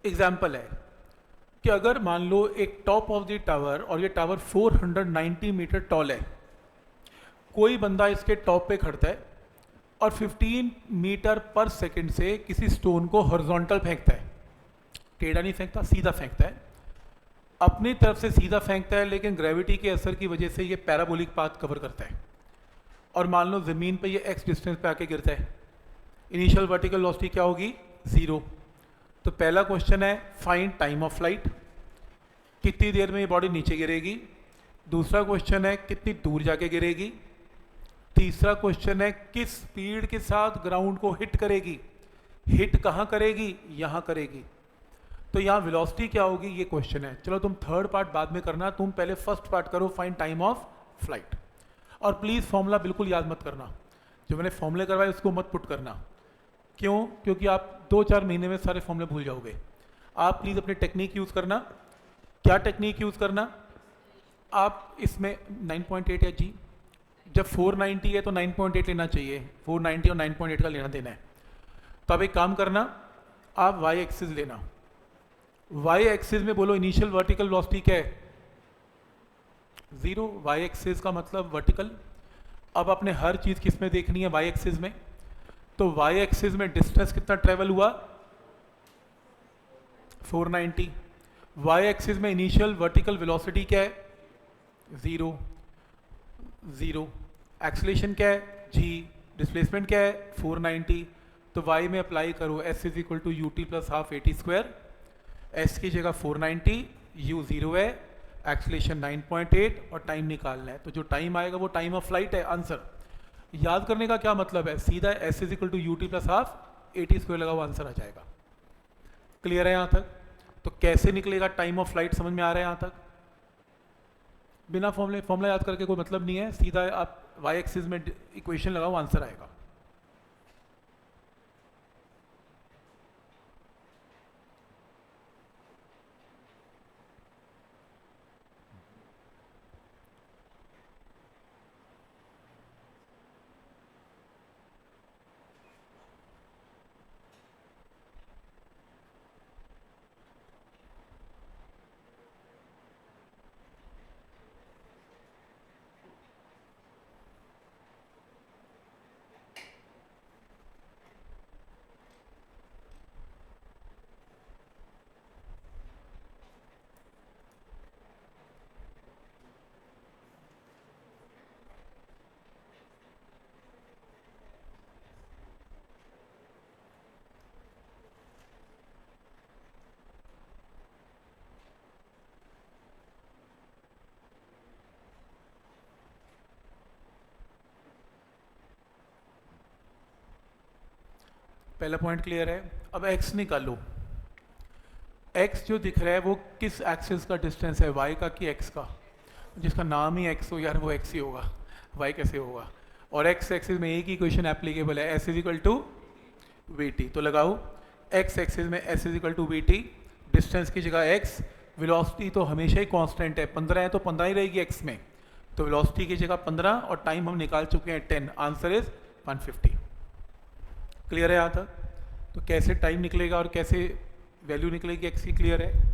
Example है कि अगर मान लो एक टॉप ऑफ द टावर और ये टावर 490 मीटर टॉल है, कोई बंदा इसके टॉप पे खड़ता है और 15 मीटर पर सेकंड से किसी स्टोन को हॉरिजॉन्टल फेंकता है, टेढ़ा नहीं फेंकता, सीधा फेंकता है, अपनी तरफ से सीधा फेंकता है, लेकिन ग्रेविटी के असर की वजह से ये पैराबोलिक पाथ कवर करता है और मान लो ज़मीन पे ये एक्स डिस्टेंस पे आके गिरता है, इनिशियल वर्टिकल वेलोसिटी क्या होगी? 0। तो पहला क्वेश्चन है फाइंड टाइम ऑफ फ्लाइट, कितनी देर में ये बॉडी नीचे गिरेगी। दूसरा क्वेश्चन है कितनी दूर जाके गिरेगी। तीसरा क्वेश्चन है किस स्पीड के साथ ग्राउंड को हिट करेगी, हिट कहाँ करेगी? यहाँ करेगी। तो यहाँ वेलोसिटी क्या होगी, ये क्वेश्चन है। चलो तुम थर्ड पार्ट बाद में करना, तुम पहले फर्स्ट पार्ट करो, फाइंड टाइम ऑफ फ्लाइट। और प्लीज़ फॉर्मूला बिल्कुल याद मत करना, जो मैंने फॉर्मूले करवाए उसको मत पुट करना। क्यों? क्योंकि आप 2-4 महीने में सारे फॉर्मूले भूल जाओगे। आप प्लीज़ अपनी टेक्निक यूज़ करना। क्या टेक्निक यूज़ करना? आप इसमें 9.8 है जी, जब 490 है तो 9.8 लेना चाहिए, 490 और 9.8 का लेना देना है। तो आप एक काम करना, आप वाई एक्सिस लेना, वाई एक्सिस में बोलो इनिशियल वर्टिकल वेलोसिटी क्या है? 0। वाई एक्सिस का मतलब वर्टिकल। अब आपने हर चीज़ किस में देखनी है? वाई एक्सिस में। तो वाई एक्सिस में डिस्टेंस कितना ट्रेवल हुआ? 490। वाई एक्सिस में इनिशियल वर्टिकल वेलोसिटी क्या है? 0। 0। एक्सेलेरेशन क्या है? जी। डिस्प्लेसमेंट क्या है? 490। तो वाई में अप्लाई करो S is equal to U T plus half A T square. S की जगह 490, यू 0 है, एक्सेलेरेशन 9.8 और टाइम निकालना है। तो जो टाइम आएगा वो टाइम ऑफ फ्लाइट है। आंसर याद करने का क्या मतलब है? सीधा S is equal to U T plus half A T square लगा हुआ आंसर आ जाएगा। क्लियर है यहाँ तक? तो कैसे निकलेगा टाइम ऑफ फ्लाइट, समझ में आ रहा है यहाँ तक? बिना फॉर्मूला याद करके कोई मतलब नहीं है, सीधा आप वाई एक्सिस में इक्वेशन लगाओ, आंसर आएगा। पहला पॉइंट क्लियर है। अब एक्स निकालो। एक्स जो दिख रहा है वो किस एक्सिस का डिस्टेंस है, वाई का कि एक्स का? जिसका नाम ही एक्स हो यार, वो एक्स ही होगा, वाई कैसे होगा? और एक्स एक्सिस में एक ही इक्वेशन एप्लीकेबल है, S is equal to V T. तो लगाओ एक्स एक्सिस में S is equal to V T, distance की जगह एक्स, वेलोसिटी तो हमेशा ही कांस्टेंट है, 15 है तो 15 ही रहेगी एक्स में, तो वेलोसिटी की जगह 15 और टाइम हम निकाल चुके हैं 10, आंसर इज 150। क्लियर है यहाँ तक? तो कैसे टाइम निकलेगा और कैसे वैल्यू निकलेगी एक्स की, क्लियर है?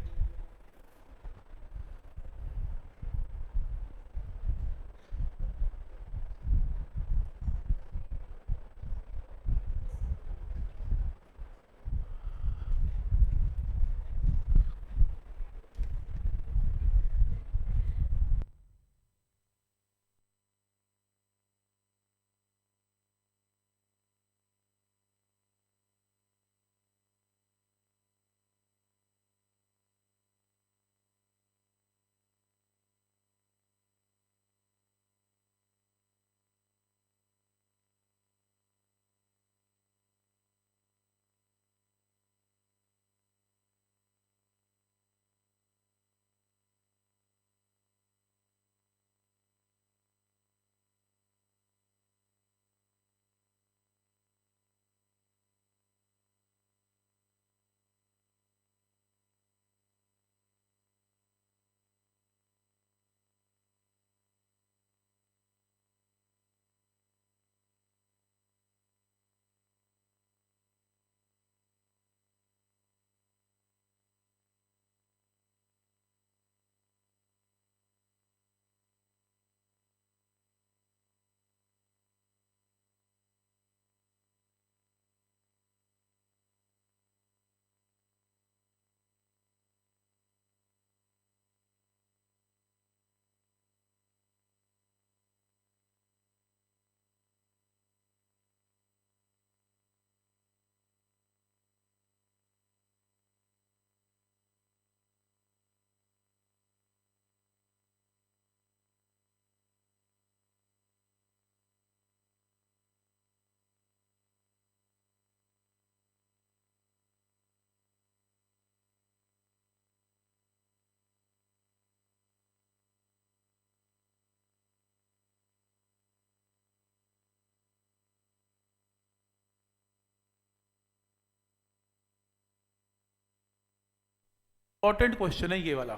इंपॉर्टेंट क्वेश्चन है ये वाला,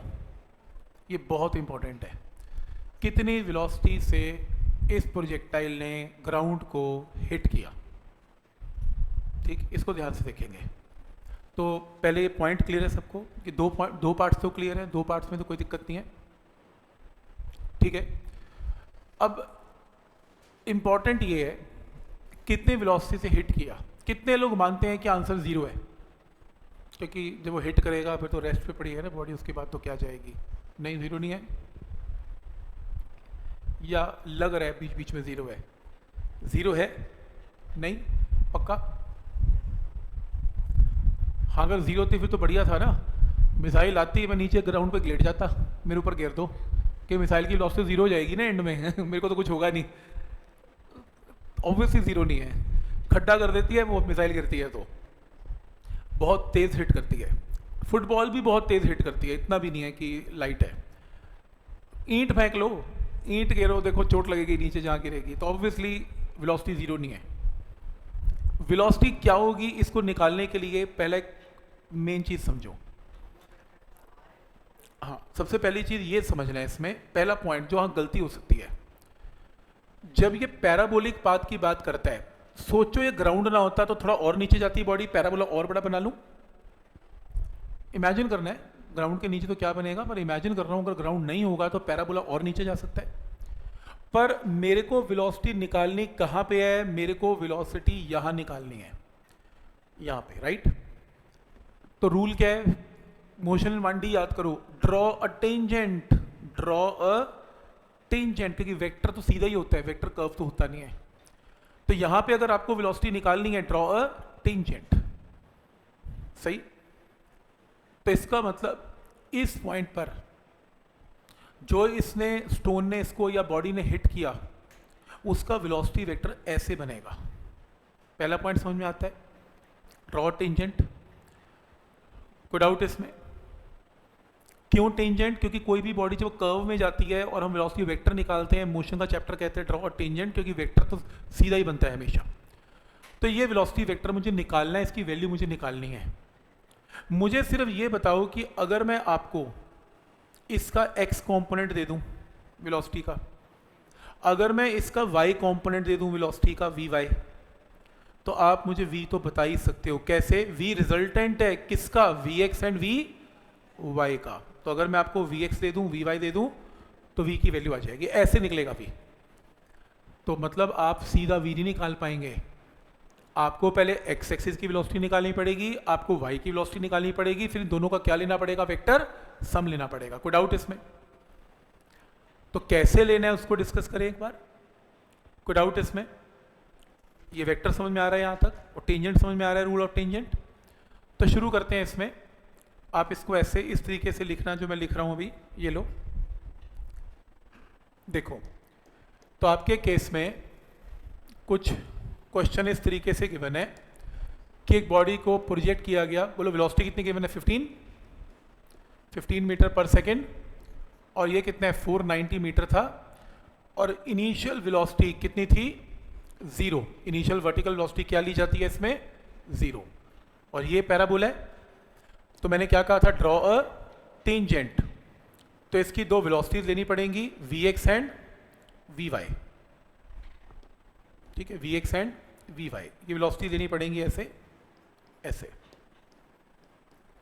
ये बहुत इंपॉर्टेंट है। कितनी वेलोसिटी से इस प्रोजेक्टाइल ने ग्राउंड को हिट किया? ठीक, इसको ध्यान से देखेंगे। तो पहले ये पॉइंट क्लियर है सबको कि दो पार्ट्स तो क्लियर है, दो पार्ट्स में तो कोई दिक्कत नहीं है, ठीक है। अब इंपॉर्टेंट ये है कितने वेलोसिटी से हिट किया। कितने लोग मानते हैं कि आंसर 0 है? क्योंकि जब वो हिट करेगा फिर तो रेस्ट पे पड़ी है ना बॉडी, उसके बाद तो क्या जाएगी? नहीं, 0 नहीं है, या लग रहा है बीच बीच में 0 है? 0 है? नहीं पक्का? हाँ, अगर 0 थी फिर तो बढ़िया था ना, मिसाइल आती मैं नीचे ग्राउंड पे लेट जाता, मेरे ऊपर गिर दो कि मिसाइल की वेलोसिटी 0 हो जाएगी ना एंड में मेरे को तो कुछ होगा नहीं। ऑब्वियसली 0 नहीं है, खड्डा कर देती है वो, मिसाइल गिरती है तो बहुत तेज़ हिट करती है। फुटबॉल भी बहुत तेज़ हिट करती है, इतना भी नहीं है कि लाइट है। ईंट फेंक लो, ईंट गिरो, देखो चोट लगेगी नीचे जहाँ गिरेगी, तो ऑब्वियसली वेलोसिटी 0 नहीं है। वेलोसिटी क्या होगी, इसको निकालने के लिए पहले मेन चीज़ समझो। हाँ, सबसे पहली चीज़ ये समझना है इसमें, पहला पॉइंट जो हाँ गलती हो सकती है, जब ये पैराबोलिक पाथ की बात करता है, सोचो ये ग्राउंड ना होता तो थोड़ा और नीचे जाती बॉडी, पैराबोला और बड़ा बना लूं। इमेजिन करना है, ग्राउंड के नीचे तो क्या बनेगा, पर इमेजिन कर रहा हूं अगर ग्राउंड नहीं होगा तो पैराबोला और नीचे जा सकता है। पर मेरे को वेलोसिटी निकालनी कहां पे है? मेरे को वेलोसिटी यहां निकालनी है, यहां पे, राइट। तो रूल क्या है? मोशन 1D याद करो, draw a tangent, draw a tangent, क्योंकि वेक्टर तो सीधा ही होता है, वेक्टर कर्व तो होता नहीं है। तो यहां पे अगर आपको वेलोसिटी निकालनी है, ड्रॉ अ टेंजेंट, सही। तो इसका मतलब इस पॉइंट पर जो इसने स्टोन ने इसको या बॉडी ने हिट किया, उसका वेलोसिटी वेक्टर ऐसे बनेगा। पहला पॉइंट समझ में आता है, ड्रॉ टेंजेंट। कोई डाउट इसमें? क्यों टेंजेंट? क्योंकि कोई भी बॉडी जब कर्व में जाती है और हम वेलोसिटी वेक्टर निकालते हैं, मोशन का चैप्टर कहते हैं ड्रॉ टेंजेंट, क्योंकि वेक्टर तो सीधा ही बनता है हमेशा। तो ये वेलोसिटी वेक्टर मुझे निकालना है, इसकी वैल्यू मुझे निकालनी है। मुझे सिर्फ ये बताओ कि अगर मैं आपको इसका x कॉम्पोनेंट दे दूं वेलोसिटी का, अगर मैं इसका y कॉम्पोनेंट दे दूं वेलोसिटी का vy, तो आप मुझे v तो बता ही सकते हो कैसे। v रिजल्टेंट है किसका? vx एंड vy का। तो अगर मैं आपको vx दे दूं, vy दे दूं, तो v की वैल्यू आ जाएगी, ऐसे निकलेगा v। तो मतलब आप सीधा v नहीं निकाल पाएंगे, आपको पहले x एक्सिस की वेलोसिटी निकालनी पड़ेगी, आपको y की वेलोसिटी निकालनी पड़ेगी, फिर दोनों का क्या लेना पड़ेगा? वेक्टर सम लेना पड़ेगा। कोई डाउट इसमें? तो कैसे लेना है उसको डिस्कस करें एक बार। कोई डाउट इसमें? ये वेक्टर समझ में आ रहा है यहाँ तक, और टेंजेंट समझ में आ रहा है, रूल ऑफ टेंजेंट। तो शुरू करते हैं इसमें। आप इसको ऐसे इस तरीके से लिखना जो मैं लिख रहा हूं अभी, ये लो, देखो। तो आपके केस में कुछ क्वेश्चन इस तरीके से गिवन है कि एक बॉडी को प्रोजेक्ट किया गया, बोलो वेलोसिटी कितनी गिवन है? 15 मीटर पर सेकेंड, और ये कितना है? 490 मीटर था, और इनिशियल वेलोसिटी कितनी थी? 0। इनिशियल वर्टिकल वेलोसिटी क्या ली जाती है इसमें? 0। और ये पैराबोला है, तो मैंने क्या कहा था? Draw a tangent. तो इसकी दो वेलोसिटीज लेनी पड़ेंगी, vx एंड vy, ठीक है, vx एंड vy, ये वेलोसिटी लेनी पड़ेंगी ऐसे ऐसे,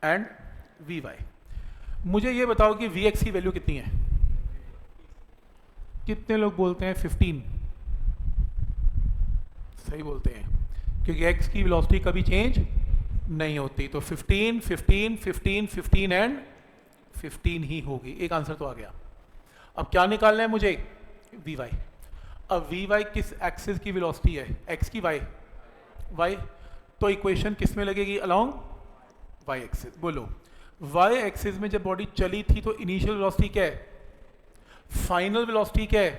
एंड vy। मुझे ये बताओ कि vx की वैल्यू कितनी है? कितने लोग बोलते हैं 15? सही बोलते हैं, क्योंकि x की वेलोसिटी कभी चेंज नहीं होती। तो 15, 15, 15, 15 एंड 15 ही होगी। एक आंसर तो आ गया। अब क्या निकालना है मुझे? vy। अब vy किस एक्सिस की वेलोसिटी है? x की y? y। तो इक्वेशन किस में लगेगी? Along y axis. बोलो, y एक्सिस में जब बॉडी चली थी तो इनिशियल वेलोसिटी क्या है? फाइनल वेलोसिटी क्या है?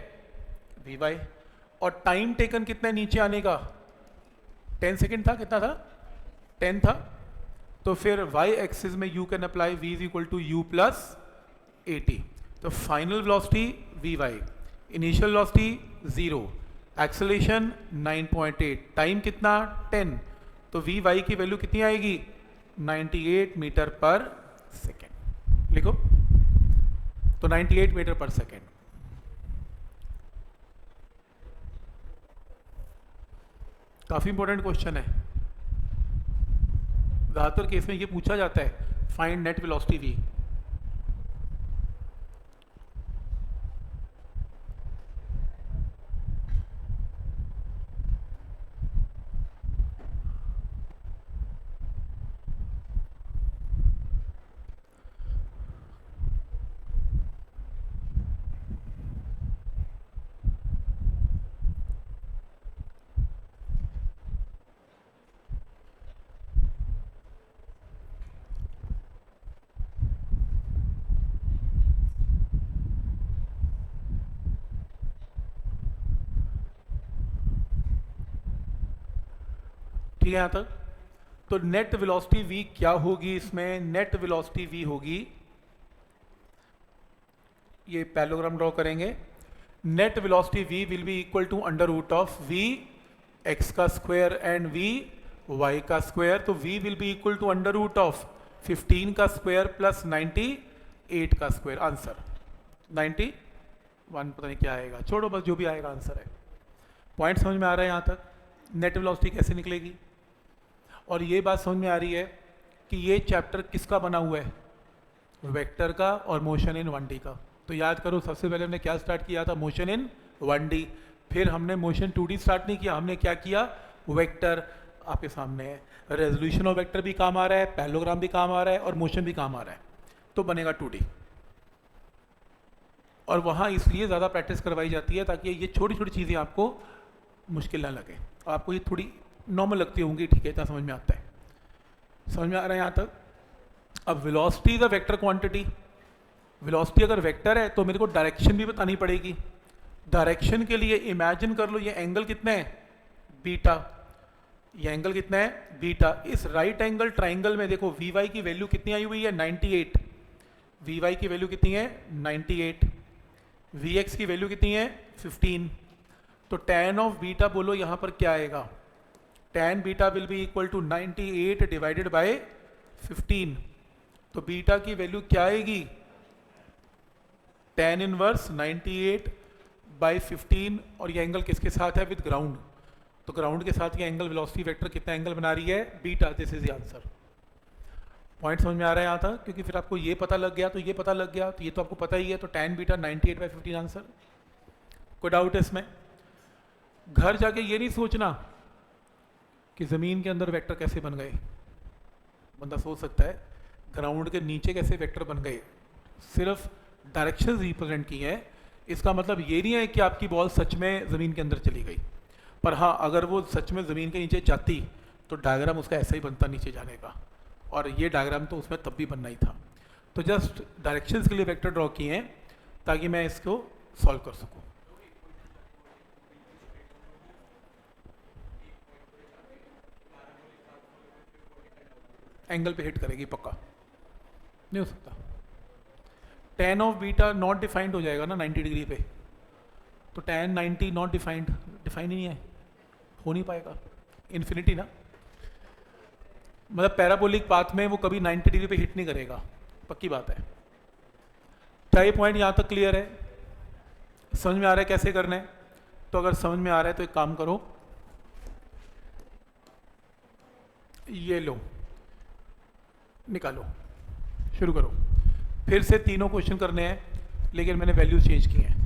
vy। और टाइम टेकन कितना है नीचे आने का? 10 सेकेंड था। कितना था? 10 था। तो फिर y एक्सिस में u can apply v is equal to u plus 80। तो final velocity vy, initial velocity 0, acceleration 9.8, time कितना? 10। तो vy की वैल्यू कितनी आएगी? 98 मीटर पर सेकेंड। लिखो, तो 98 मीटर पर सेकेंड। काफी इंपॉर्टेंट क्वेश्चन है, ज्यादातर केस में ये पूछा जाता है, फाइंड नेट वेलोसिटी वी। ठीक है यहाँ तक। तो नेट वेलोसिटी v क्या होगी इसमें? नेट वेलोसिटी v होगी, ये पैरेललोग्राम ड्रॉ करेंगे। Net velocity v will be equal to under root of v x का स्क्वायर एंड v y का स्क्वायर। तो v will be equal to under root of 15 का स्क्वायर प्लस 98 का square. Answer 91, पता नहीं क्या आएगा, छोड़ो बस, जो भी आएगा आंसर है। पॉइंट समझ में आ रहा है यहाँ तक? नेट वेलोसिटी कैसे निकलेगी? और ये बात समझ में आ रही है कि ये चैप्टर किसका बना हुआ है? वेक्टर का और मोशन इन 1D का। तो याद करो, सबसे पहले हमने क्या स्टार्ट किया था? Motion in 1D। फिर हमने मोशन 2D स्टार्ट नहीं किया, हमने क्या किया? वेक्टर। आपके सामने है, रेजोल्यूशन ऑफ वेक्टर भी काम आ रहा है, पैरेललोग्राम भी काम आ रहा है और मोशन भी काम आ रहा है, तो बनेगा 2D। और वहाँ इसलिए ज़्यादा प्रैक्टिस करवाई जाती है ताकि ये छोटी छोटी चीज़ें आपको मुश्किल ना लगे, आपको ये थोड़ी नॉर्मल लगती होंगी, ठीक है, इतना समझ में आता है। समझ में आ रहा है यहाँ तक? अब velocity is a vector quantity. Velocity अगर वेक्टर है तो मेरे को डायरेक्शन भी बतानी पड़ेगी। डायरेक्शन के लिए इमेजिन कर लो, ये एंगल कितना है? बीटा। ये एंगल कितना है? बीटा। इस राइट एंगल ट्राइंगल में देखो वी वाई की वैल्यू कितनी आई हुई है? 98। वी वाई की वैल्यू कितनी है? 98। वी एक्स की वैल्यू कितनी है? 15। तो tan ऑफ बीटा बोलो यहाँ पर क्या आएगा? tan beta will be equal to 98 divided by 15। तो बीटा की वैल्यू क्या आएगी? tan inverse 98 by 15। और ये एंगल किसके साथ है? With ground. तो ग्राउंड के साथ ये एंगल वेलोसिटी वेक्टर कितना एंगल बना रही है? Beta. This is the answer. Point समझ में आ रहा है यहाँ तक? क्योंकि फिर आपको ये पता लग गया तो ये पता लग गया, तो ये तो आपको पता ही है। तो tan बीटा 98 बाय 15 आंसर। कोई डाउट है इसमें? घर जाके ये नहीं सोचना कि ज़मीन के अंदर वेक्टर कैसे बन गए। बंदा सोच सकता है ग्राउंड के नीचे कैसे वेक्टर बन गए, सिर्फ डायरेक्शन रिप्रेजेंट की है। इसका मतलब ये नहीं है कि आपकी बॉल सच में ज़मीन के अंदर चली गई, पर हाँ, अगर वो सच में ज़मीन के नीचे जाती तो डायग्राम उसका ऐसा ही बनता नीचे जाने का, और ये डायग्राम तो उसमें तब भी बनना ही था। तो जस्ट डायरेक्शंस के लिए वेक्टर ड्रॉ किए हैं ताकि मैं इसको सॉल्व कर सकूँ। एंगल पे हिट करेगी पक्का, नहीं हो सकता। tan of beta not defined हो जाएगा ना 90 डिग्री पे, तो tan 90 नॉट डिफाइंड, डिफाइन ही नहीं है, हो नहीं पाएगा, इन्फिनिटी ना। मतलब पैराबोलिक पाथ में वो कभी 90 डिग्री पे हिट नहीं करेगा, पक्की बात है। क्या ये पॉइंट यहाँ तक क्लियर है? समझ में आ रहा है कैसे करना है? तो अगर समझ में आ रहा है तो एक काम करो, ये लो, निकालो, शुरू करो। फिर से तीनों क्वेश्चन करने हैं, लेकिन मैंने वैल्यू चेंज की है।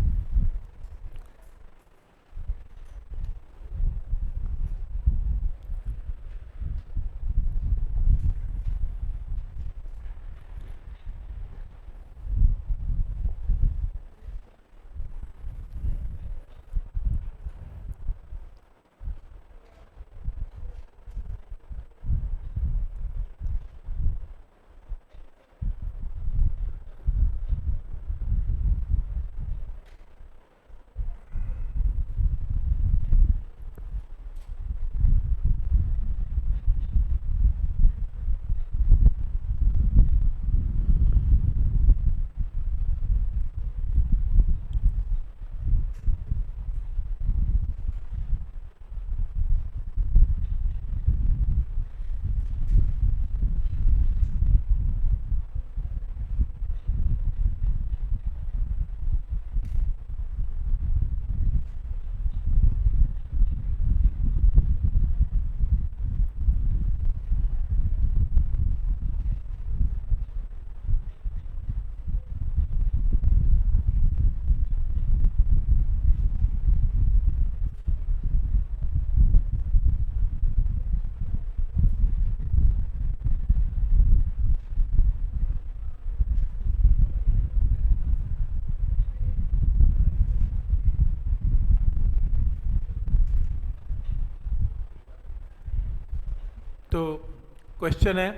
क्वेश्चन है,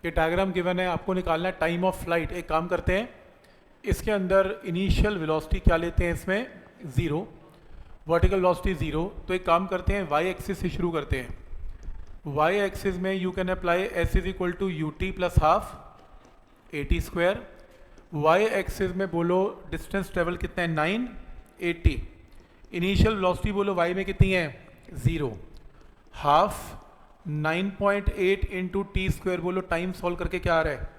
ये डायग्राम गिवन है, आपको निकालना है टाइम ऑफ फ्लाइट। एक काम करते हैं, इसके अंदर इनिशियल वेलोसिटी क्या लेते हैं, इसमें 0, वर्टिकल वेलोसिटी 0। तो एक काम करते हैं, वाई एक्सिस से शुरू करते हैं। वाई एक्सिस में you can apply S is equal to U T plus half A T square. Y axis में बोलो डिस्टेंस ट्रेवल कितना है, 980। इनिशियल वेलोसिटी बोलो वाई में कितनी है, 0। हाफ 9.8 इंटू टी स्क्वायर, बोलो टाइम सॉल्व करके क्या आ रहा है,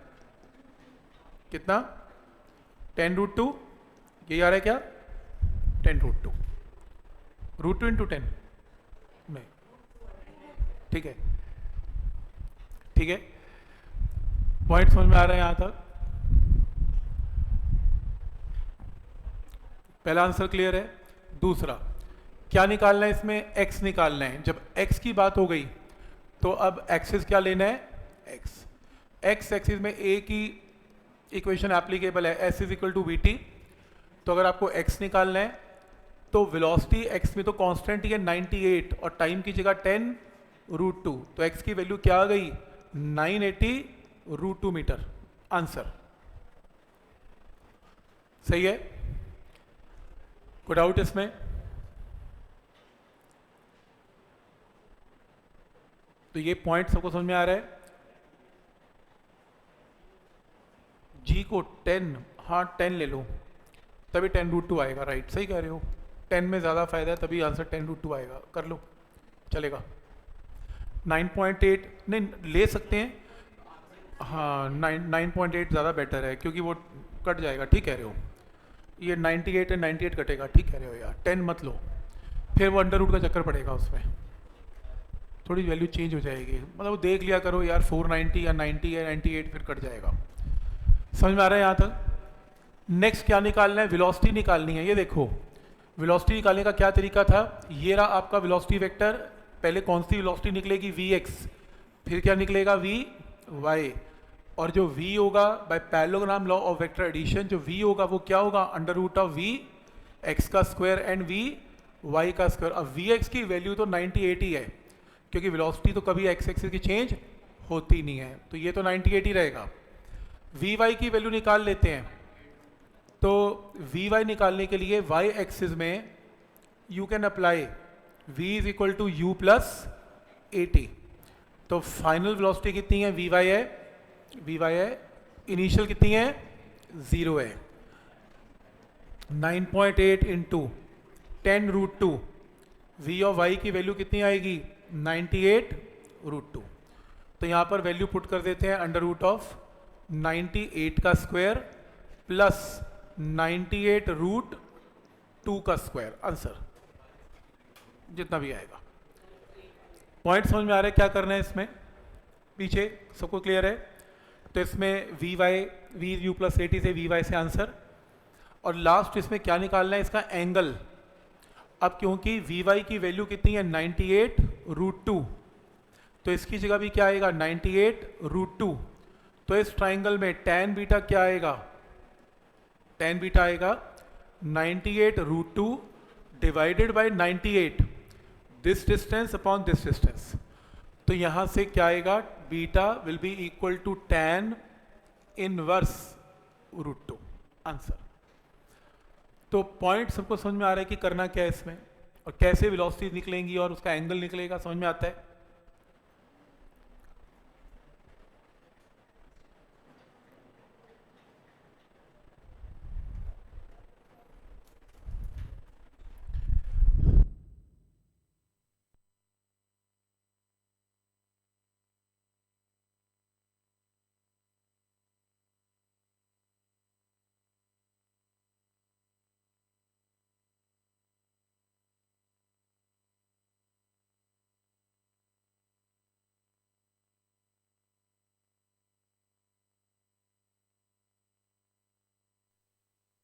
कितना, 10√2। ये आ रहा है क्या, 10√2। √2 इंटू 10 नहीं, ठीक है, ठीक है, पॉइंट समझ में आ रहा है यहां तक। पहला आंसर क्लियर है। दूसरा क्या निकालना है, इसमें x निकालना है। जब x की बात हो गई तो अब एक्सिस क्या लेना है, x एक्सिस में a की इक्वेशन एप्लीकेबल है, s is equal to V T. तो अगर आपको x निकालना है तो वेलोसिटी x में तो कांस्टेंट ही है 98 और टाइम की जगह 10√2, तो x की वैल्यू क्या आ गई, 980√2 मीटर। आंसर सही है। कोई डाउट इसमें? तो ये पॉइंट सबको समझ में आ रहा है। जी को 10, हाँ 10 ले लो, तभी 10√2 आएगा, राइट, सही कह रहे हो। 10 में ज़्यादा फायदा है, तभी आंसर 10√2 आएगा, कर लो, चलेगा। 9.8 नहीं ले सकते हैं, हाँ 9.8 ज़्यादा बेटर है, क्योंकि वो कट जाएगा, ठीक कह रहे हो। ये 98 है, 98 कटेगा, ठीक कह रहे हो यार। 10 मत लो, फिर वो अंडर रूट का चक्कर पड़ेगा, उसमें थोड़ी वैल्यू चेंज हो जाएगी। मतलब देख लिया करो यार, 490 या 90 या 98 फिर कट जाएगा। समझ में आ रहा है यहाँ तक। नेक्स्ट क्या निकालना है, वेलोसिटी निकालनी है। ये देखो वेलोसिटी निकालने का क्या तरीका था, ये रहा आपका वेलोसिटी वेक्टर। पहले कौन सी वेलोसिटी निकलेगी, Vx, फिर क्या निकलेगा, Vy, और जो v होगा by parallelogram law of vector addition, जो v होगा वो क्या होगा, under root of v x का स्क्वायर एंड v y का स्क्वायर। अब vx की वैल्यू तो 98 है, क्योंकि वेलोसिटी तो कभी x एक्सिस की चेंज होती नहीं है, तो ये तो 98 रहेगा। vy की वैल्यू निकाल लेते हैं। तो vy निकालने के लिए y एक्सिस में you can apply v is equal to U plus A T. तो फाइनल वेलोसिटी कितनी है, vy है, इनिशियल कितनी है, 0 है। 9.8 इंटू 10√2, v और y की वैल्यू कितनी आएगी, 98√2। तो यहाँ पर वैल्यू पुट कर देते हैं, अंडर रूट ऑफ 98 का स्क्वायर प्लस 98√2 का स्क्वायर, आंसर जितना भी आएगा। पॉइंट समझ में आ रहा है क्या करना है इसमें, पीछे सबको क्लियर है। तो इसमें v u plus A T से vy से आंसर, और लास्ट इसमें क्या निकालना है, इसका एंगल। अब क्योंकि vy की वैल्यू कितनी है, 98√2, तो इसकी जगह भी क्या आएगा, 98√2। तो इस ट्राइंगल में tan बीटा क्या आएगा, tan बीटा आएगा 98√2 divided by 98, this distance upon this distance. तो यहां से क्या आएगा, beta will be equal to tan inverse √2, answer. तो पॉइंट सबको समझ में आ रहा है कि करना क्या है इसमें, और कैसे वेलोसिटी निकलेंगी और उसका एंगल निकलेगा, समझ में आता है।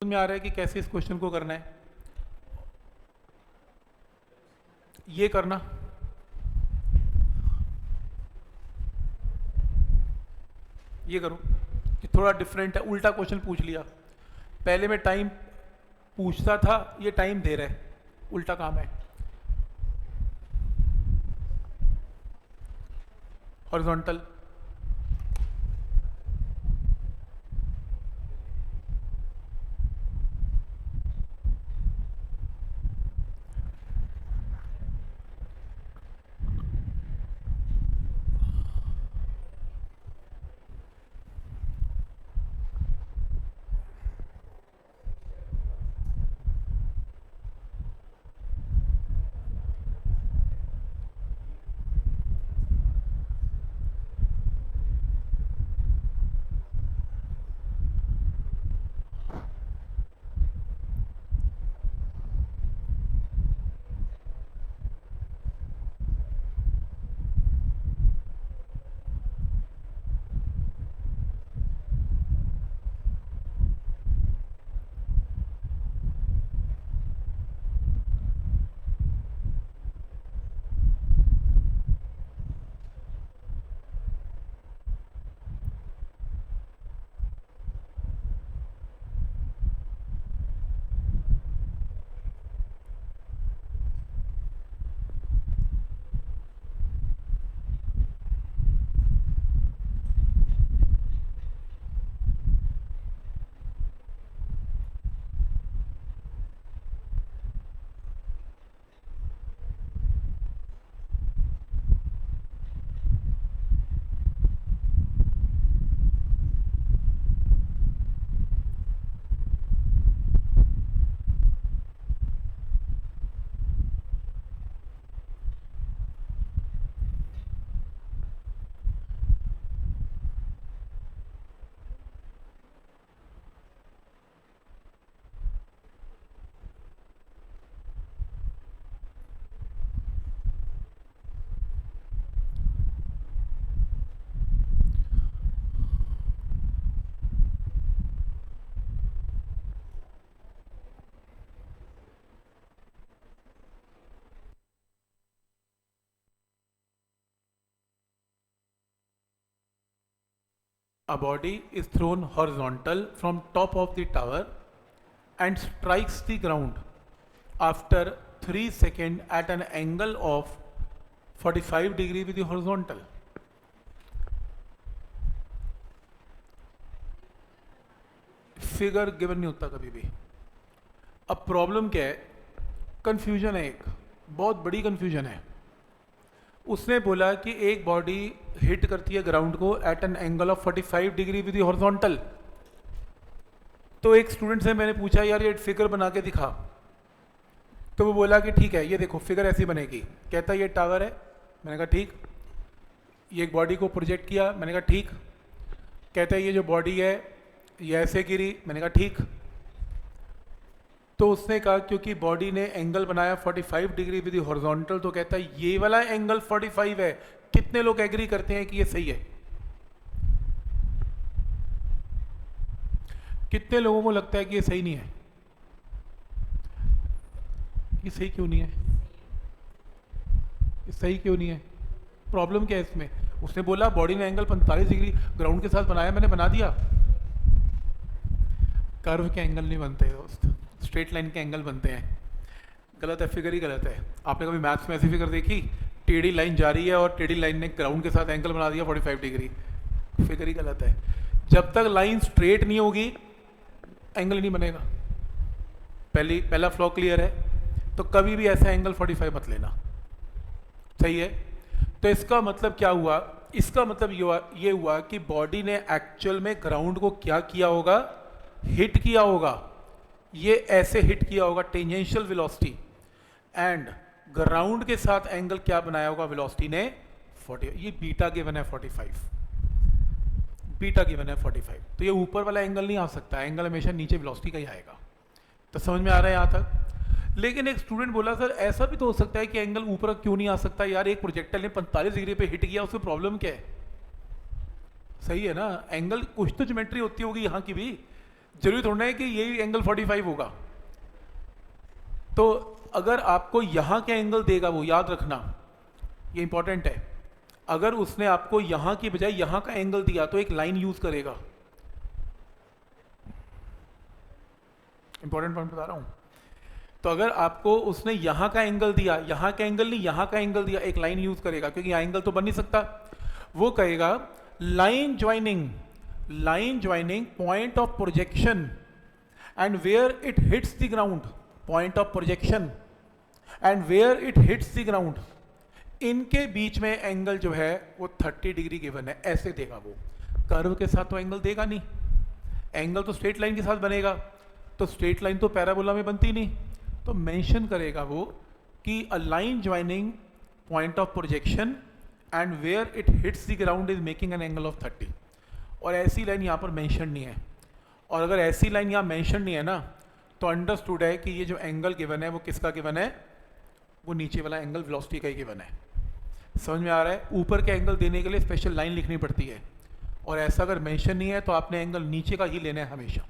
समझ में आ रहा है कि कैसे इस क्वेश्चन को करना है। ये करना, ये करो कि थोड़ा डिफरेंट है, उल्टा क्वेश्चन पूछ लिया। पहले मैं टाइम पूछता था, ये टाइम दे रहा है, उल्टा काम है। Horizontal. A body is thrown horizontal from top of the tower and strikes the ground after 3 seconds at an angle of 45 degree with the horizontal. Figure given नहीं होता कभी भी। अब प्रॉब्लम क्या है, कंफ्यूजन है, एक बहुत बड़ी कंफ्यूजन है। उसने बोला कि एक बॉडी हिट करती है ग्राउंड को at an angle of 45 degree with the horizontal. तो एक स्टूडेंट से मैंने पूछा यार ये फिगर बना के दिखा, तो वो बोला कि ठीक है ये देखो फिगर ऐसी बनेगी। कहता ये टावर है, मैंने कहा ठीक। ये एक बॉडी को प्रोजेक्ट किया, मैंने कहा ठीक। कहता है ये जो बॉडी है ये ऐसे गिरी, मैंने कहा ठीक। तो उसने कहा क्योंकि बॉडी ने एंगल बनाया 45 डिग्री विद हॉरिजॉन्टल, तो कहता है ये वाला एंगल 45 है। कितने लोग एग्री करते हैं कि ये सही है? कितने लोगों को लगता है कि ये सही नहीं है? ये सही क्यों नहीं है? ये सही क्यों नहीं है? प्रॉब्लम क्या है इसमें? उसने बोला बॉडी ने एंगल 45 डिग्री ग्राउंड के साथ बनाया, मैंने बना दिया। कर्व के एंगल नहीं बनते दोस्त, स्ट्रेट लाइन के एंगल बनते हैं। गलत है, फिगर ही गलत है। आपने कभी मैथ्स में ऐसी फिगर देखी? टेढ़ी लाइन जा रही है और टेढ़ी लाइन ने ग्राउंड के साथ एंगल बना दिया 45 डिग्री, फिगर ही गलत है। जब तक लाइन स्ट्रेट नहीं होगी एंगल नहीं बनेगा। पहला फ्लॉ क्लियर है? तो कभी भी ऐसा एंगल 45 मत लेना, सही है? तो इसका मतलब क्या हुआ? इसका मतलब ये हुआ कि बॉडी ने एक्चुअल में ग्राउंड को क्या किया होगा? हिट किया होगा। ये ऐसे हिट किया होगा टेंजेंशियल वेलोसिटी, एंड ग्राउंड के साथ एंगल क्या बनाया होगा वेलोसिटी ने? 40। ये बीटा गिवन है 45, बीटा गिवन है 45। तो ये ऊपर वाला एंगल नहीं आ सकता, एंगल हमेशा नीचे वेलोसिटी का ही आएगा। तो समझ में आ रहा है यहाँ तक? लेकिन एक स्टूडेंट बोला सर ऐसा भी तो हो सकता है कि एंगल ऊपर क्यों नहीं आ सकता? यार एक प्रोजेक्टाइल ने 45 डिग्री पे हिट किया, उसमें प्रॉब्लम क्या है? सही है ना? एंगल कुछ तो ज्योमेट्री होती होगी यहाँ की भी, जरूरी थोड़ा है कि यही एंगल 45 होगा। तो अगर आपको यहाँ के एंगल देगा वो, याद रखना ये इंपॉर्टेंट है। अगर उसने आपको यहाँ की बजाय यहाँ का एंगल दिया तो एक लाइन यूज करेगा। इंपॉर्टेंट पॉइंट बता रहा हूँ। तो अगर आपको उसने यहाँ का एंगल दिया, यहाँ का एंगल नहीं यहाँ का एंगल दिया, एक लाइन यूज करेगा, क्योंकि यहाँ एंगल तो बन नहीं सकता। वो कहेगा line joining point of projection and where it hits the ground, point of projection and where it hits the ground, इनके बीच में एंगल जो है वो 30 डिग्री गिवन है, ऐसे देगा वो। कर्व के साथ तो एंगल देगा नहीं, एंगल तो स्ट्रेट लाइन के साथ बनेगा, तो स्ट्रेट लाइन तो पैराबोला में बनती नहीं, तो मेंशन करेगा वो कि a line joining point of projection and where it hits the ground is making an angle of 30। और ऐसी लाइन यहाँ पर मेंशन नहीं है, और अगर ऐसी लाइन यहाँ मेंशन नहीं है ना, तो अंडरस्टूड है कि ये जो एंगल गिवन है वो किसका गिवन है, वो नीचे वाला एंगल वेलोसिटी का ही गिवन है। समझ में आ रहा है? ऊपर के एंगल देने के लिए स्पेशल लाइन लिखनी पड़ती है, और ऐसा अगर मेंशन नहीं है तो आपने एंगल नीचे का ही लेना है हमेशा।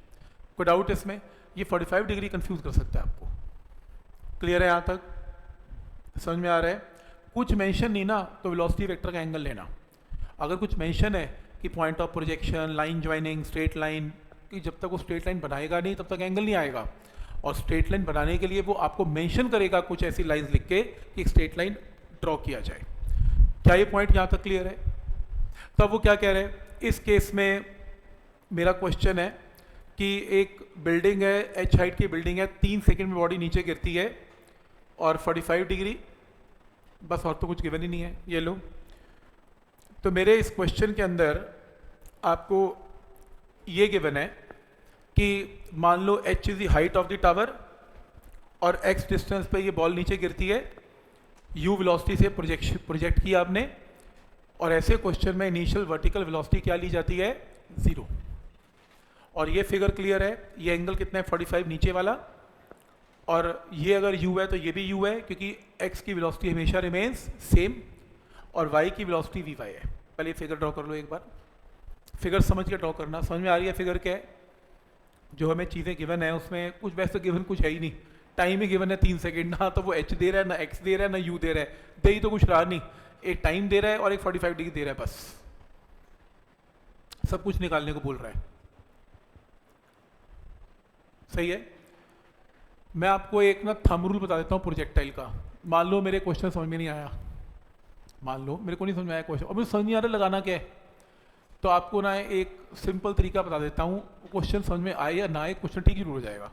कोई डाउट इसमें? ये 45 डिग्री कंफ्यूज कर सकता है आपको। क्लियर है यहाँ तक? समझ में आ रहा है? कुछ मेंशन नहीं ना, तो वेलोसिटी वेक्टर का एंगल लेना। अगर कुछ मेंशन है कि point of projection, line joining, straight line, कि जब तक वो स्ट्रेट लाइन बनाएगा नहीं तब तक एंगल नहीं आएगा, और स्ट्रेट लाइन बनाने के लिए वो आपको मेंशन करेगा कुछ ऐसी लाइंस लिख के कि एक स्ट्रेट लाइन ड्रॉ किया जाए। क्या ये पॉइंट यहाँ तक क्लियर है? तब वो क्या कह रहे हैं, इस केस में मेरा क्वेश्चन है कि एक बिल्डिंग है, h हाइट की बिल्डिंग है, 3 सेकंड में बॉडी नीचे गिरती है और 45 डिग्री, बस और तो कुछ गिवन ही नहीं है। ये लो, तो मेरे इस क्वेश्चन के अंदर आपको ये गिवन है कि मान लो h is the height of the tower और x डिस्टेंस पे ये बॉल नीचे गिरती है, u वेलोसिटी से प्रोजेक्ट किया आपने, और ऐसे क्वेश्चन में इनिशियल वर्टिकल वेलोसिटी क्या ली जाती है, 0। और ये फिगर क्लियर है, ये एंगल कितना है 45 नीचे वाला, और ये अगर u है तो ये भी u है, क्योंकि x की वेलोसिटी हमेशा रिमेन्स सेम और y की वेलोसिटी vy है। पहले फिगर ड्रॉ कर लो एक बार, फिगर समझ के ड्रॉ करना। समझ में आ रही है फिगर क्या है? जो हमें चीज़ें गिवन है उसमें कुछ वैसे गिवन कुछ है ही नहीं, टाइम ही गिवन है 3 सेकंड, ना तो वो h दे रहा है, ना x दे रहा है, ना u दे रहा है, दे ही तो कुछ रहा नहीं, एक टाइम दे रहा है और एक 45 डिग्री दे रहा है, बस सब कुछ निकालने को बोल रहा है। सही है? मैं आपको एक ना थंब रूल बता देता हूँ प्रोजेक्टाइल का। मान लो मेरे क्वेश्चन समझ में नहीं आया, मान लो मेरे को नहीं समझ में आया क्वेश्चन, और मुझे समझ नहीं आ रहा लगाना क्या है, तो आपको ना एक सिंपल तरीका बता देता हूँ, क्वेश्चन समझ में आए या ना आए, क्वेश्चन ठीक जरूर हो जाएगा।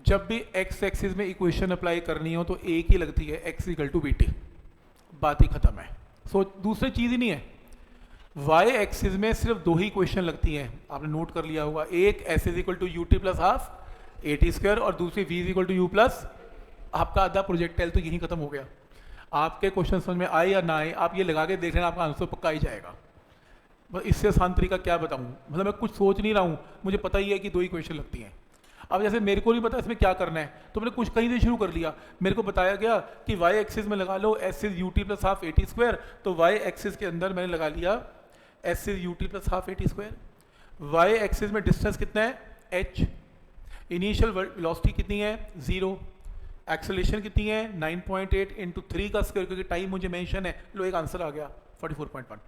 जब भी x एक्सिस में इक्वेशन अप्लाई करनी हो तो एक ही लगती है, x इक्वल टू bt, बात ही खत्म है। सो दूसरी चीज़ ही नहीं है। y एक्सिस में सिर्फ 2 ही इक्वेशन लगती हैं, आपने नोट कर लिया होगा, एक s is equal to ut plus half at square, और दूसरी v is equal to u plus, आपका आधा प्रोजेक्टाइल तो यही खत्म हो गया। आपके क्वेश्चन समझ में आए या ना आए, आप ये लगा के देख लेना, आपका आंसर पक्का ही जाएगा। बस इससे आसान तरीका क्या बताऊँ, मतलब मैं कुछ सोच नहीं रहा हूँ, मुझे पता ही है कि 2 इक्वेशन लगती हैं। अब जैसे मेरे को नहीं पता इसमें क्या करना है, तो मैंने कुछ कहीं से शुरू कर लिया, मेरे को बताया गया कि y एक्सिस में लगा लो s is ut plus half at square, तो y एक्सिस के अंदर मैंने लगा लिया s is ut plus half at square. y axis में डिस्टेंस कितना है, h, इनिशियल वेलोसिटी कितनी है, 0, एक्सेलरेशन कितनी है 9.8 इंटू 3 का स्क्वायर, क्योंकि टाइम मुझे मेंशन है। लो एक आंसर आ गया 44.1,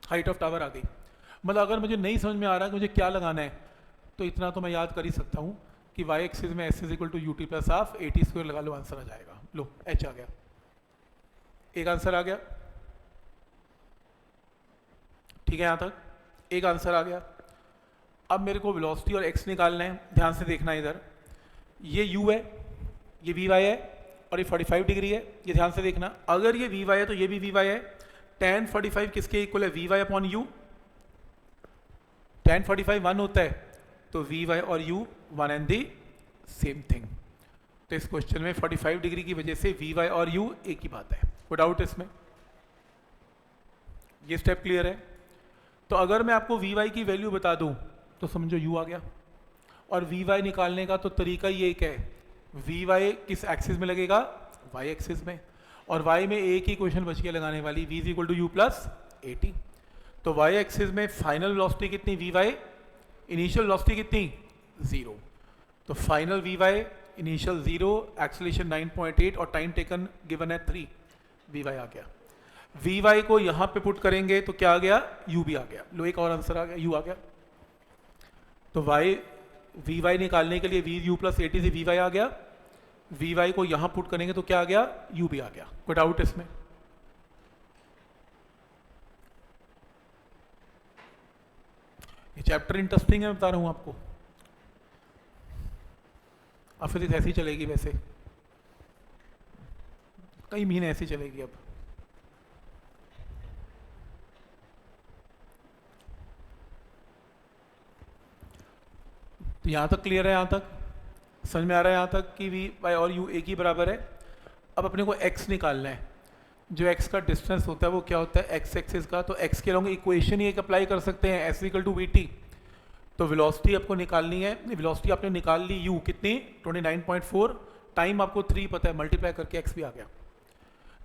हाइट ऑफ टावर आ गई। मतलब अगर मुझे नहीं समझ में आ रहा कि मुझे क्या लगाना है, तो इतना तो मैं याद कर ही सकता हूँ कि y एक्सिस में s is equal to ut plus half at square लगा लो, आंसर आ जाएगा। लो h आ गया, एक आंसर आ गया, ठीक है, यहाँ तक एक आंसर आ गया। अब मेरे को वेलोसिटी और x निकालना है, ध्यान से देखना इधर, ये u है, ये vy है, और ये 45 डिग्री है, ये ध्यान से देखना। अगर ये vy है तो ये भी vy है, tan 45 किसके इक्वल है, vy अपॉन u, tan 45 1 होता है, तो vy और u one and the same thing. तो इस क्वेश्चन में 45 डिग्री की वजह से vy और u एक ही बात है। कोई डाउट इसमें? ये स्टेप क्लियर है? तो अगर मैं आपको vy की वैल्यू बता दूं तो समझो u आ गया, और vy निकालने का तो तरीका ही एक है, vy किस एक्सिस में लगेगा, y एक्सिस में, और y में एक ही क्वेश्चन बच के लगाने वाली, v is equal to U plus 80। तो y एक्सिस में फाइनल वेलोसिटी कितनी, vy, इनिशियल वेलोसिटी कितनी, 0, तो फाइनल vy इनिशियल 0, एक्सेलरेशन 9.8 और टाइम टेकन गिवन है 3, vy आ गया। vy को यहाँ पे पुट करेंगे तो क्या आ गया, u भी आ गया। लो एक और आंसर आ गया, u आ गया। तो vy निकालने के लिए v u प्लस 80 से vy आ गया, vy को यहाँ पुट करेंगे तो क्या आ गया, u भी आ गया। कोई डाउट इसमें? ये चैप्टर इंटरेस्टिंग है, बता रहा हूँ आपको। अब फिजिक्स ऐसी चलेगी, वैसे कई महीने ऐसी चलेगी अब। तो यहाँ तक क्लियर है? यहाँ तक समझ में आ रहा है? यहाँ तक कि वी बाई और यू एक ही बराबर है। अब अपने को x निकालना है। जो x का डिस्टेंस होता है वो क्या होता है? x एक्सिस का। तो x के लॉन्ग इक्वेशन ही एक अप्लाई कर सकते हैं, s equal to V T. तो वेलोसिटी आपको निकालनी है। वेलोसिटी आपने निकाल ली u कितनी? 29.4। टाइम आपको 3 पता है, मल्टीप्लाई करके x भी आ गया।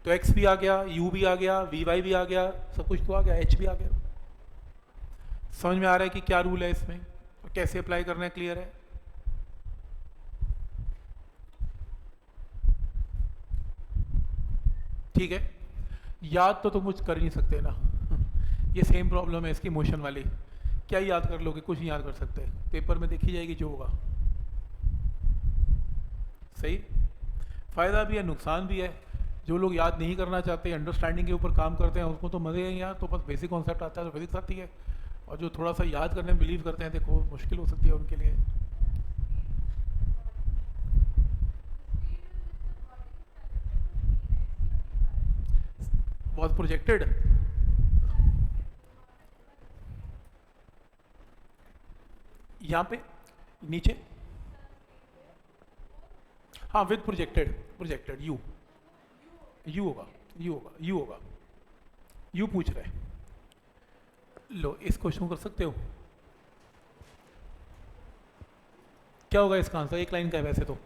तो x भी आ गया, u भी आ गया, vy भी आ गया, सब कुछ तो आ गया, h भी आ गया। समझ में आ रहा है कि क्या रूल है इसमें, कैसे अप्लाई करना है? क्लियर है? ठीक है। याद तो तुम कुछ कर ही नहीं सकते ना। ये सेम प्रॉब्लम है इसकी मोशन वाली। क्या याद कर लोगे? कुछ नहीं याद कर सकते। पेपर में देखी जाएगी जो होगा। सही। फायदा भी है, नुकसान भी है। जो लोग याद नहीं करना चाहते, अंडरस्टैंडिंग के ऊपर काम करते हैं, उसको तो मजे हैं यार। तो बस बेसिक कॉन्सेप्ट आता है तो फिजिक्स आती है। और जो थोड़ा सा याद करने में बिलीव करते हैं, देखो मुश्किल हो सकती है उनके लिए। was projected, यहाँ पे नीचे, हाँ with projected, projected you, you होगा, यू होगा, यू होगा, यू पूछ रहे हैं। लो इस क्वेश्चन कर सकते हो। क्या होगा इसका आंसर? एक लाइन का है वैसे तो।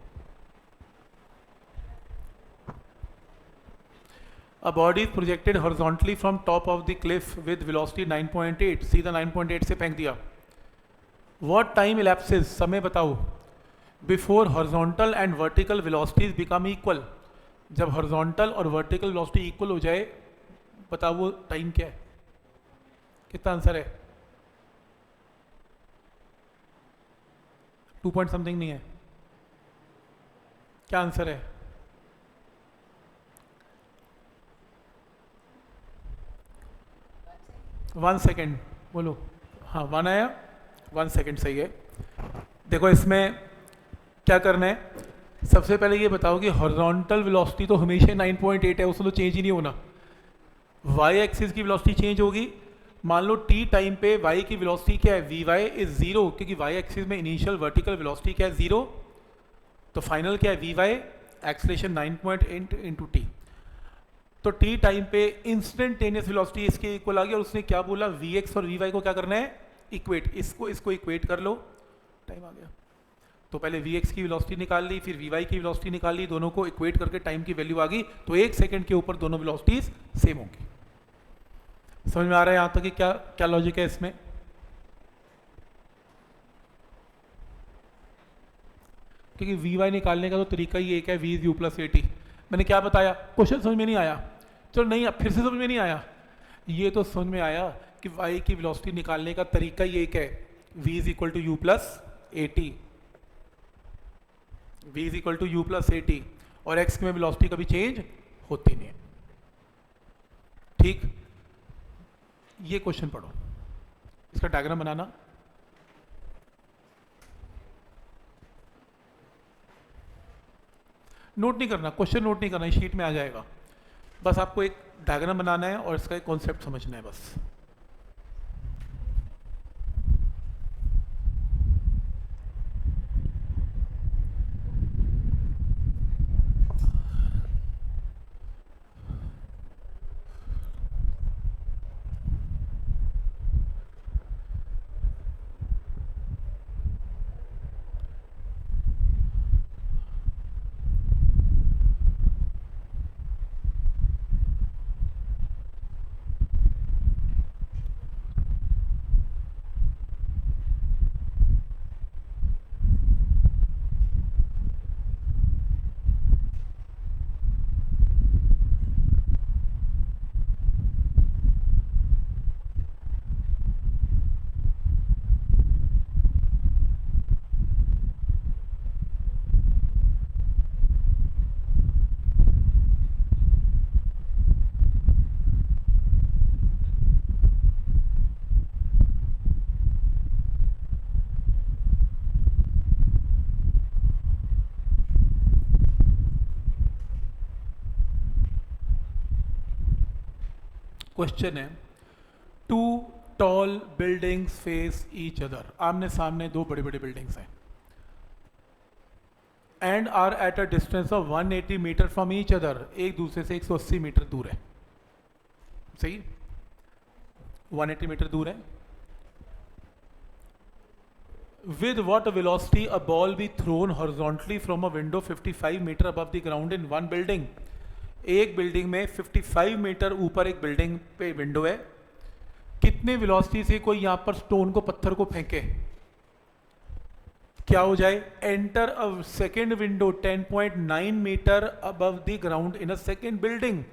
A body is projected horizontally from top of the cliff with velocity 9.8. सीधा 9.8 से फेंक दिया। What time elapses? समय बताओ। Before horizontal and vertical velocities become equal. जब horizontal और vertical velocity equal हो जाए, बताओ वो टाइम क्या है? कितना आंसर है? 2 point something नहीं है। क्या आंसर है? वन सेकेंड बोलो। हाँ 1 आया, 1 सेकेंड सही है। देखो इसमें क्या करना है, सबसे पहले ये बताओ कि हॉरिजॉन्टल वेलोसिटी तो हमेशा 9.8 है, उसमें तो चेंज ही नहीं होना। वाई एक्सिस की वेलोसिटी चेंज होगी। मान लो टी टाइम पे वाई की वेलोसिटी क्या है? वी वाई इज 0, क्योंकि वाई एक्सिस में इनिशियल वर्टिकल वेलोसिटी क्या है? 0। तो फाइनल क्या है? V Y acceleration 9.8 into T. तो टी टाइम पे इंस्टेंटेनियस वेलोसिटी इसके इक्वल आ गया। और उसने क्या बोला? वी एक्स और वी वाई को क्या करना है? इक्वेट। इसको इक्वेट कर लो, टाइम आ गया। तो पहले वी एक्स की वेलोसिटी निकाल ली, फिर वी वाई की वेलोसिटी निकाल ली, दोनों को इक्वेट करके टाइम की वैल्यू आ गई। तो 1 सेकंड के ऊपर दोनों वेलोसिटीज सेम होंगी। समझ में आ रहा है यहां तक कि क्या क्या लॉजिक है इसमें? क्योंकि वी वाई निकालने का तो तरीका ही एक है, V is U plus A T. मैंने क्या बताया? क्वेश्चन समझ में नहीं आया? चलो नहीं, फिर से समझ में नहीं आया? ये तो समझ में आया कि y की वेलोसिटी निकालने का तरीका ही एक है, v is equal to U plus A T. v is equal to U plus A T. और x में वेलोसिटी कभी चेंज होती नहीं है। ठीक, ये क्वेश्चन पढ़ो, इसका डायग्राम बनाना। नोट नहीं करना, क्वेश्चन नोट नहीं करना, शीट में आ जाएगा। बस आपको एक डायग्राम बनाना है और इसका एक कॉन्सेप्ट समझना है बस। क्वेश्चन है, two tall buildings face each other, आमने सामने दो बड़े बड़े बिल्डिंग्स हैं, and are at a distance of 180 metre from each other, एक दूसरे से 180 मीटर दूर है, सही, 180 मीटर दूर है. With what velocity a ball be thrown horizontally from a window 55 meter above the ground in one building? एक बिल्डिंग में 55 मीटर ऊपर एक बिल्डिंग पे विंडो है, कितने वेलोसिटी से कोई यहां पर स्टोन को, पत्थर को फेंके, क्या हो जाए? Enter a second window 10.9 metre above the ground in a second building,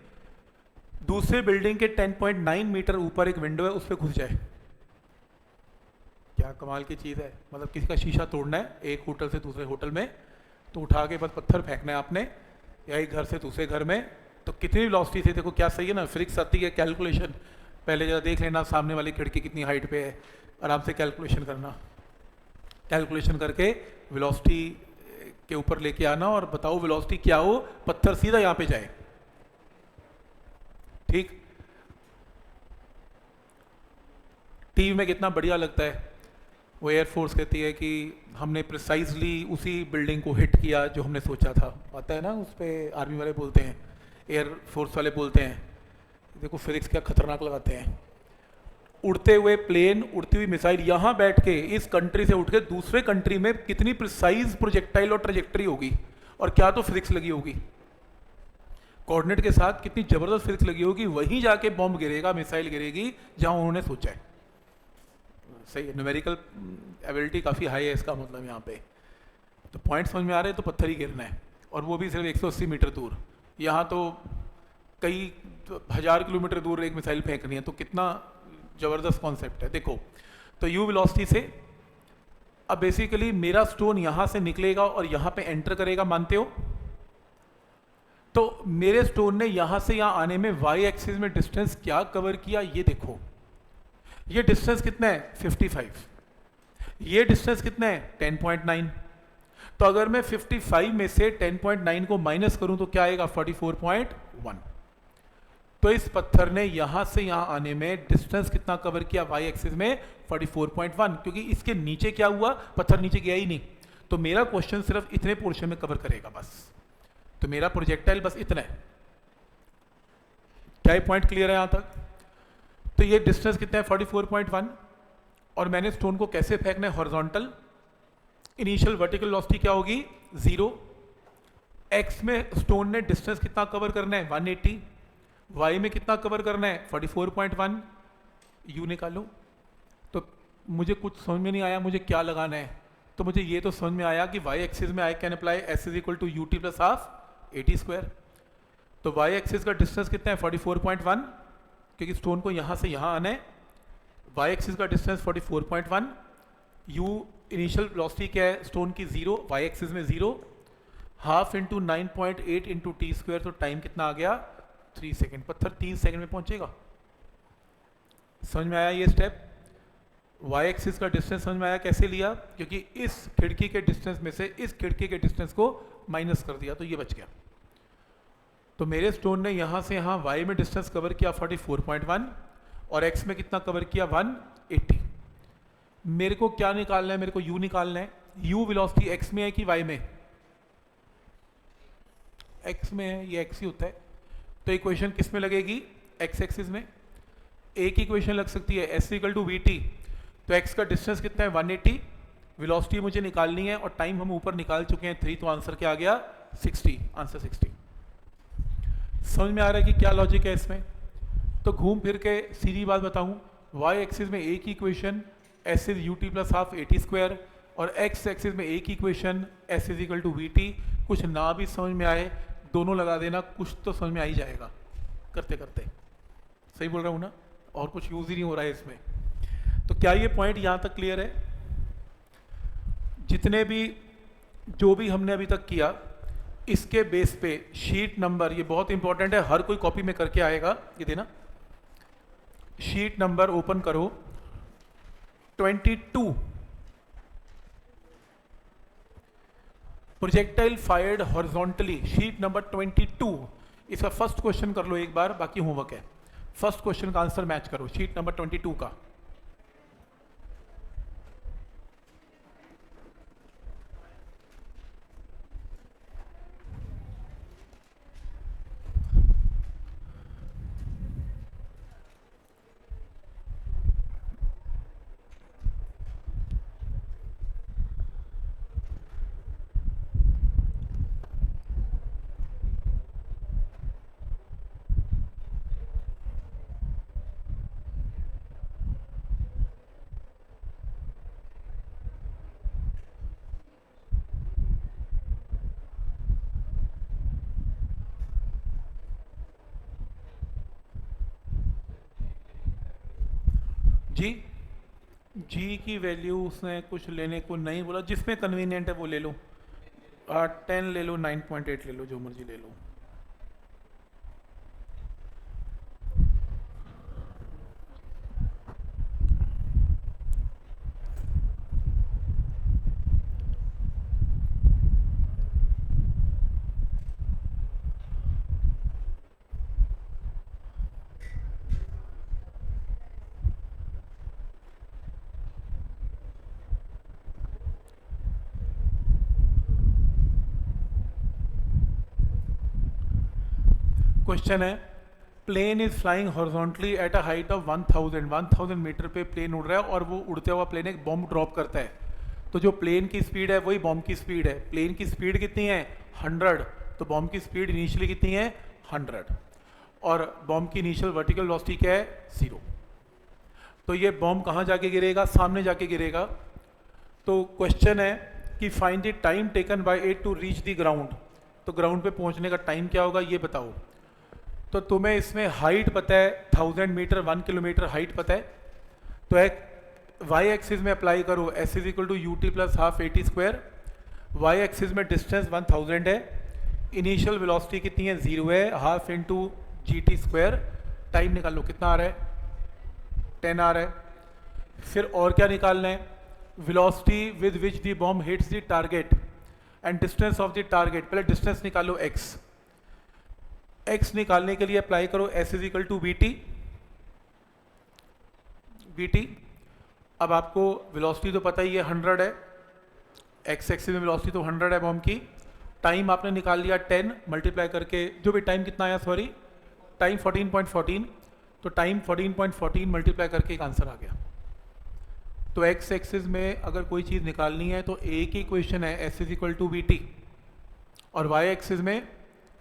दूसरे बिल्डिंग के 10.9 मीटर ऊपर एक विंडो है, उस पर घुस जाए. क्या कमाल की चीज़ है. मतलब किसी का शीशा तोड़ना है एक होटल से दूसरे होटल में, तो उठा के बस पत्थर फेंकना है आपने, या एक घर से दूसरे घर में, तो कितनी वेलोसिटी से, देखो क्या सही है ना, फिजिक्स आती है, कैलकुलेशन पहले जरा देख लेना, सामने वाली खिड़की कितनी हाइट पे है, आराम से कैलकुलेशन करना, कैलकुलेशन करके वेलोसिटी के ऊपर लेके आना और बताओ वेलोसिटी क्या हो, पत्थर सीधा यहाँ पे जाए. ठीक, टीवी में कितना बढ़िया लगता है, वो एयरफोर्स कहती है कि हमने प्रिसाइजली उसी बिल्डिंग को हिट किया जो हमने सोचा था, आता है ना, उस पर आर्मी वाले बोलते हैं, एयरफोर्स वाले बोलते हैं, देखो फिजिक्स क्या खतरनाक लगाते हैं. उड़ते हुए प्लेन, उड़ती हुई मिसाइल यहाँ बैठ के इस कंट्री से उठ के दूसरे कंट्री में कितनी प्रिसाइज प्रोजेक्टाइल और ट्रेजेक्टरी होगी, और क्या तो फिजिक्स लगी होगी, कोऑर्डिनेट के साथ कितनी जबरदस्त फिजिक्स लगी होगी, वहीं जाके बॉम्ब गिरेगा, मिसाइल गिरेगी जहां उन्होंने सोचा है. सही है, न्यूमेरिकल एबिलिटी काफ़ी हाई है इसका मतलब यहाँ पे. तो पॉइंट समझ में आ रहे हैं, तो पत्थर ही गिरना है, और वो भी सिर्फ 180 मीटर दूर. यहाँ तो कई 1000 किलोमीटर दूर एक मिसाइल फेंकनी है, तो कितना ज़बरदस्त कॉन्सेप्ट है. देखो, तो यू वेलोसिटी से अब बेसिकली मेरा स्टोन यहाँ से निकलेगा और यहाँ पे एंटर करेगा, मानते हो? तो मेरे स्टोन ने यहाँ से यहाँ आने में वाई एक्सिस में डिस्टेंस क्या कवर किया, ये देखो. ये डिस्टेंस कितना है? 55. ये डिस्टेंस कितना है? 10.9. तो अगर मैं 55 में से 10.9 को माइनस करूं तो क्या आएगा? 44.1. तो इस पत्थर ने यहां से यहां आने में डिस्टेंस कितना कवर किया वाई एक्सिस में? 44.1. क्योंकि इसके नीचे क्या हुआ? पत्थर नीचे गया ही नहीं. तो मेरा क्वेश्चन सिर्फ इतने पोर्शन में कवर करेगा बस. तो मेरा प्रोजेक्टाइल बस इतना है. क्या ये पॉइंट क्लियर है यहां तक? तो ये डिस्टेंस कितना है? 44.1. और मैंने स्टोन को कैसे फेंकना है? हॉरिजॉन्टल. इनिशियल वर्टिकल वेलोसिटी क्या होगी? 0. एक्स में स्टोन ने डिस्टेंस कितना कवर करना है? 180. वाई में कितना कवर करना है? 44.1. यू निकालो. तो मुझे कुछ समझ में नहीं आया मुझे क्या लगाना है. तो मुझे ये तो समझ में आया कि वाई एक्सिस में I can apply S is equal to U T plus half AT square. तो वाई एक्सिस का डिस्टेंस कितना है? 44.1, क्योंकि स्टोन को यहाँ से यहाँ आना है. वाई एक्सिस का डिस्टेंस 44.1. यू इनिशियल वेलोसिटी क्या है स्टोन की? 0. वाई एक्सिस में 0. Half into 9.8 into T square. तो टाइम कितना आ गया? 3 सेकेंड. पत्थर 3 सेकेंड में पहुंचेगा. समझ में आया ये स्टेप? वाई एक्सिस का डिस्टेंस समझ में आया कैसे लिया? क्योंकि इस खिड़की के डिस्टेंस में से इस खिड़की के डिस्टेंस को माइनस कर दिया, तो ये बच गया. तो मेरे स्टोन ने यहाँ से यहाँ y में डिस्टेंस कवर किया 44.1 और x में कितना कवर किया? 180. मेरे को क्या निकालना है? मेरे को u निकालना है. u वेलोसिटी x में है कि y में? x में है, ये x ही होता है. तो इक्वेशन किस में लगेगी? x एक्सिस में. एक इक्वेशन लग सकती है s इक्वल टू vt. तो x का डिस्टेंस कितना है? 180. वेलोसिटी मुझे निकालनी है और टाइम हम ऊपर निकाल चुके हैं 3. तो आंसर क्या आ गया? 60. आंसर 60. समझ में आ रहा है कि क्या लॉजिक है इसमें? तो घूम फिर के सीधी बात बताऊं, वाई एक्सिस में एक equation S is U T plus half AT square, और एक्स एक्सिस में एक equation S is equal to VT. कुछ ना भी समझ में आए, दोनों लगा देना, कुछ तो समझ में आ ही जाएगा करते करते. सही बोल रहा हूँ ना? और कुछ यूज ही नहीं हो रहा है इसमें. तो क्या ये पॉइंट यहाँ तक क्लियर है? जितने भी जो भी हमने अभी तक किया, इसके बेस पे शीट नंबर, ये बहुत इंपॉर्टेंट है, हर कोई कॉपी में करके आएगा, ये देना. शीट नंबर ओपन करो 22. Projectile fired horizontally, sheet number 22. इसका फर्स्ट क्वेश्चन कर लो एक बार, बाकी होमवर्क है. फर्स्ट क्वेश्चन का आंसर मैच करो, शीट नंबर 22 का। जी की वैल्यू उसने कुछ लेने को नहीं बोला, जिसमें कन्वीनियंट है वो ले लो, 10 ले लो, 9.8 ले लो, जो मर्जी ले लो। क्वेश्चन है, plane is flying horizontally at a height of 1000 metre पे प्लेन उड़ रहा है और वो उड़ते हुआ प्लेन एक बॉम्ब ड्रॉप करता है। तो जो प्लेन की स्पीड है वही बॉम्ब की स्पीड है। प्लेन की स्पीड कितनी है? 100। तो बॉम्ब की स्पीड इनिशियली कितनी है? 100। और बॉम्ब की इनिशियल वर्टिकल वेलोसिटी क्या है? 0। तो ये बॉम्ब कहाँ जाके गिरेगा? सामने जाके गिरेगा। तो क्वेश्चन है कि find the time taken by it to reach the ground. तो ग्राउंड पे पहुंचने का टाइम क्या होगा ये बताओ। तो तुम्हें इसमें हाइट पता है 1000 मीटर, 1 किलोमीटर हाइट पता है। तो एक वाई एक्सिस में अप्लाई करो, S is equal to U T plus half A T square. Y axis में डिस्टेंस 1000 है, इनिशियल वेलोसिटी कितनी है? 0 है, half into G T square. Time निकाल लो, कितना आ रहा है? 10 आ रहा है। फिर और क्या निकालना है? Velocity with which the bomb hits the target and distance of the target. पहले डिस्टेंस निकालो एक्स। एक्स निकालने के लिए अप्लाई करो S is equal to B T. अब आपको वेलोसिटी तो पता ही है 100 है, एक्स एक्सिस में वेलोसिटी तो 100 है बॉम्ब की। टाइम आपने निकाल लिया 10 मल्टीप्लाई करके, जो भी टाइम कितना आया, सॉरी टाइम 14.14। तो टाइम 14.14 मल्टीप्लाई करके एक आंसर आ गया। तो एक्स एक्सिस में अगर कोई चीज़ निकालनी है तो एक ही क्वेश्चन है, S is equal to B T, और वाई एक्सिस में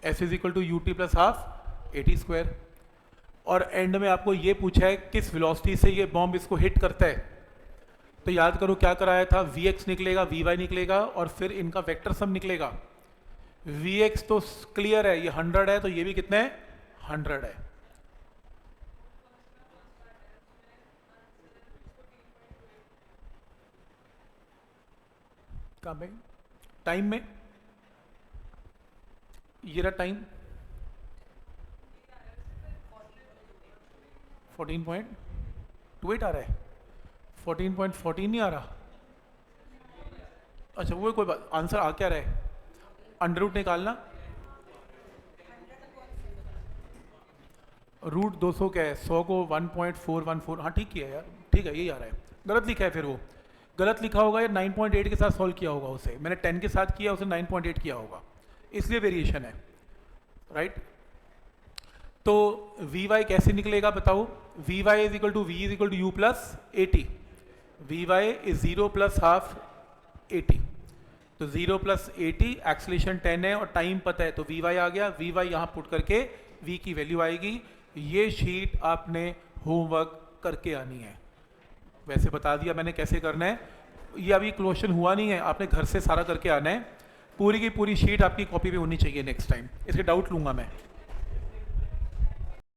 S is equal to U T plus half A T square. और एंड में आपको ये पूछा है किस वेलोसिटी से ये बॉम्ब इसको हिट करता है। तो याद करो क्या कराया था, वी एक्स निकलेगा, वी वाई निकलेगा और फिर इनका वेक्टर सम निकलेगा। वी एक्स तो क्लियर है, ये 100 है, तो ये भी कितना है? 100 है। कहाँ पे? टाइम में ये रहा टाइम 14.28 आ रहा है, 14.14 नहीं आ रहा। अच्छा वो कोई बात, आंसर आ क्या रहा है? अंडर रूट निकालना, रूट 200 क्या है? 100 को 1.414। हाँ ठीक है यार, ठीक है यही आ रहा है। गलत लिखा है, फिर वो गलत लिखा होगा या 9.8 के साथ सॉल्व किया होगा उसे। मैंने 10 के साथ किया, उसे 9.8 किया होगा, इसलिए वेरिएशन है, राइट। तो वी वाई कैसे निकलेगा बताओ? V Y is equal to V is equal to U plus A T. V Y is 0 plus half A T. तो 0 प्लस ए टी, एक्सेलेरेशन 10 है और टाइम पता है, तो वी वाई आ गया। वी वाई यहाँ पुट करके वी की वैल्यू आएगी। ये शीट आपने होमवर्क करके आनी है। वैसे बता दिया मैंने कैसे करना है, ये अभी क्वेश्चन हुआ नहीं है, आपने घर से सारा करके आना है। पूरी की पूरी शीट आपकी कॉपी पे होनी चाहिए नेक्स्ट टाइम, इसके डाउट लूँगा मैं।